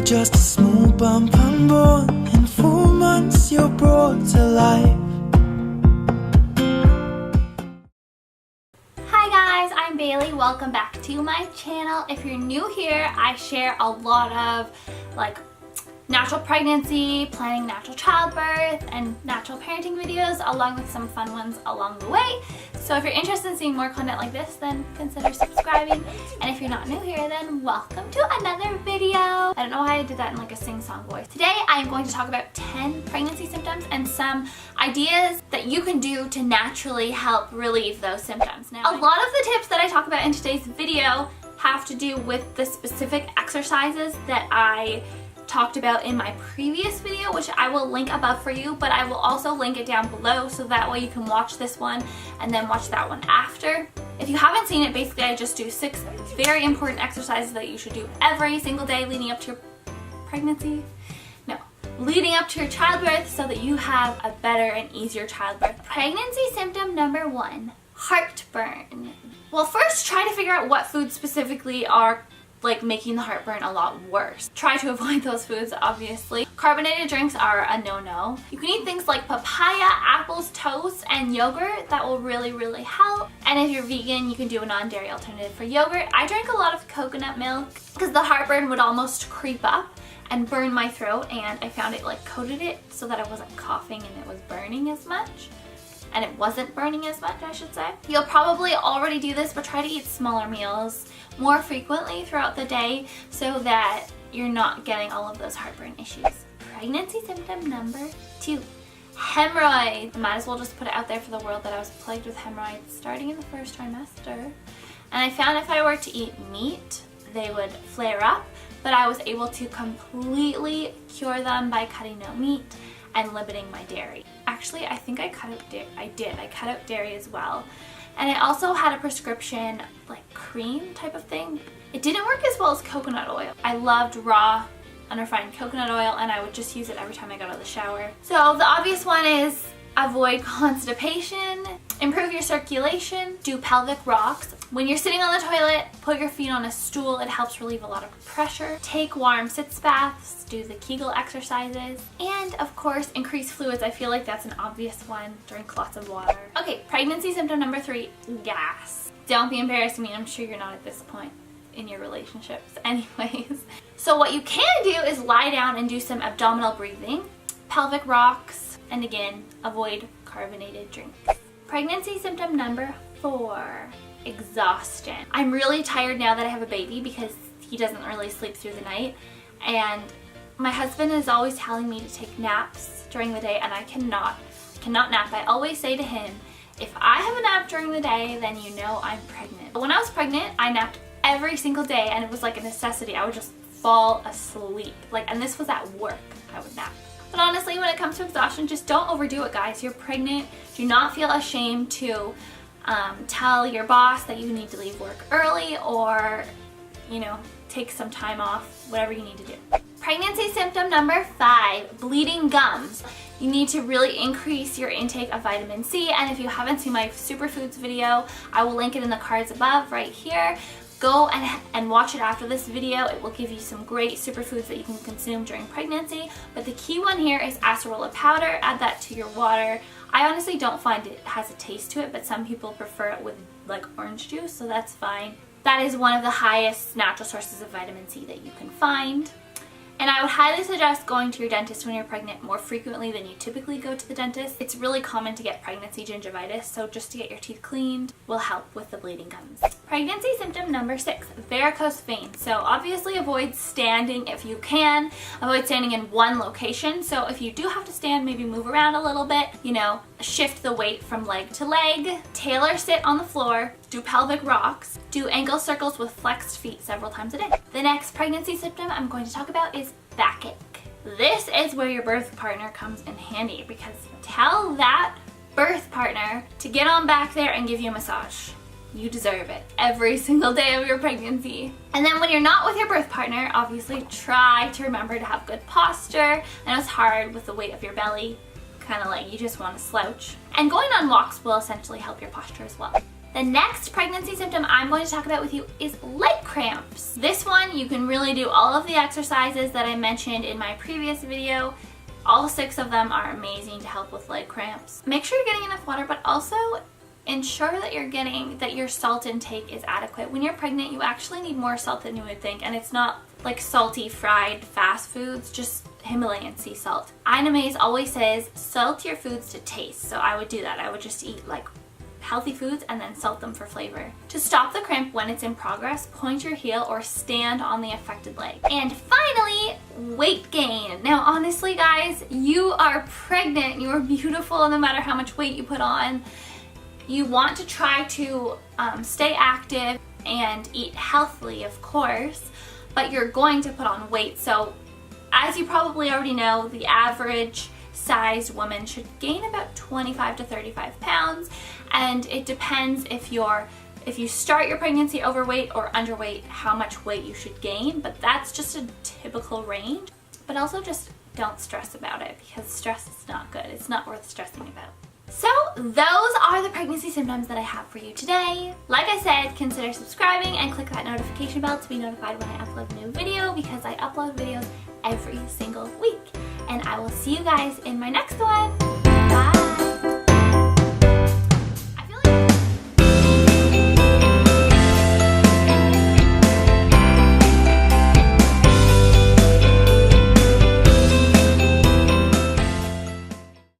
just a small bump unborn. In 4 months you're brought to life. Hi guys, I'm Bailey. Welcome back to my channel. If you're new here, I share a lot of natural pregnancy, planning natural childbirth, and natural parenting videos, along with some fun ones along the way. So if you're interested in seeing more content like this, then consider subscribing. And if you're not new here, then welcome to another video. I don't know why I did that in like a sing-song voice. Today I am going to talk about 10 pregnancy symptoms and some ideas that you can do to naturally help relieve those symptoms. Now, a lot of the tips that I talk about in today's video have to do with the specific exercises that I talked about in my previous video, which I will link above for you, but I will also link it down below so that way you can watch this one and then watch that one after. If you haven't seen it, basically I just do 6 very important exercises that you should do every single day leading up to your pregnancy. No, leading up to your childbirth so that you have a better and easier childbirth. Pregnancy symptom number 1, heartburn. Well, first try to figure out what foods specifically are making the heartburn a lot worse. Try to avoid those foods, obviously. Carbonated drinks are a no-no. You can eat things like papaya, apples, toast, and yogurt. That will really help. And if you're vegan, you can do a non-dairy alternative for yogurt. I drank a lot of coconut milk because the heartburn would almost creep up and burn my throat, and I found it coated it so that I wasn't coughing and it was burning as much. And it wasn't burning as much, I should say. You'll probably already do this, but try to eat smaller meals more frequently throughout the day so that you're not getting all of those heartburn issues. Pregnancy symptom number 2, hemorrhoids. I might as well just put it out there for the world that I was plagued with hemorrhoids starting in the first trimester. And I found if I were to eat meat, they would flare up, but I was able to completely cure them by cutting no meat and limiting my dairy. Actually, I think I cut out dairy. I cut out dairy as well. And I also had a prescription cream type of thing. It didn't work as well as coconut oil. I loved raw unrefined coconut oil, and I would just use it every time I got out of the shower. So the obvious one is avoid constipation, improve your circulation, do pelvic rocks. When you're sitting on the toilet, put your feet on a stool. It helps relieve a lot of pressure. Take warm sitz baths, do the Kegel exercises, and of course, increase fluids. I feel like that's an obvious one. Drink lots of water. Okay, pregnancy symptom number 3, gas. Don't be embarrassed. I mean, I'm sure you're not at this point in your relationships anyways. So what you can do is lie down and do some abdominal breathing, pelvic rocks, and again, avoid carbonated drinks. Pregnancy symptom number 4, exhaustion. I'm really tired now that I have a baby because he doesn't really sleep through the night, and my husband is always telling me to take naps during the day, and I cannot nap. I always say to him, if I have a nap during the day, then you know I'm pregnant. When I was pregnant, I napped every single day, and it was like a necessity. I would just fall asleep. And this was at work, I would nap. But honestly, when it comes to exhaustion, just don't overdo it, guys. You're pregnant. Do not feel ashamed to tell your boss that you need to leave work early, or, take some time off, whatever you need to do. Pregnancy symptom number 5, bleeding gums. You need to really increase your intake of vitamin C, and if you haven't seen my superfoods video, I will link it in the cards above right here. Go and watch it after this video. It will give you some great superfoods that you can consume during pregnancy. But the key one here is acerola powder. Add that to your water. I honestly don't find it has a taste to it, but some people prefer it with orange juice, so that's fine. That is one of the highest natural sources of vitamin C that you can find. And I would highly suggest going to your dentist when you're pregnant more frequently than you typically go to the dentist. It's really common to get pregnancy gingivitis, so just to get your teeth cleaned will help with the bleeding gums. Pregnancy symptom number 6, varicose veins. So obviously avoid standing if you can. Avoid standing in one location. So if you do have to stand, maybe move around a little bit, shift the weight from leg to leg. Tailor sit on the floor. Do pelvic rocks. Do ankle circles with flexed feet several times a day. The next pregnancy symptom I'm going to talk about is backache. This is where your birth partner comes in handy, because tell that birth partner to get on back there and give you a massage. You deserve it every single day of your pregnancy. And then when you're not with your birth partner, obviously try to remember to have good posture. I know it's hard with the weight of your belly, kind of you just want to slouch. And going on walks will essentially help your posture as well. The next pregnancy symptom I'm going to talk about with you is leg cramps. This one, you can really do all of the exercises that I mentioned in my previous video. All 6 of them are amazing to help with leg cramps. Make sure you're getting enough water, but also ensure that your salt intake is adequate. When you're pregnant, you actually need more salt than you would think, and it's not like salty fried fast foods, just Himalayan sea salt. Ina May's always says salt your foods to taste, so I would do that. I would just eat like healthy foods and then salt them for flavor. To stop the cramp when it's in progress, point your heel or stand on the affected leg. And finally, weight gain. Now honestly guys, you are pregnant, you are beautiful no matter how much weight you put on. You want to try to stay active and eat healthily, of course, but you're going to put on weight. So as you probably already know, the average sized woman should gain about 25 to 35 pounds, and it depends if you start your pregnancy overweight or underweight, how much weight you should gain, but that's just a typical range. But also just don't stress about it, because stress is not good. It's not worth stressing about. So those are the pregnancy symptoms that I have for you today. Like I said, consider subscribing and click that notification bell to be notified when I upload a new video, because I upload videos every single week. And I will see you guys in my next one.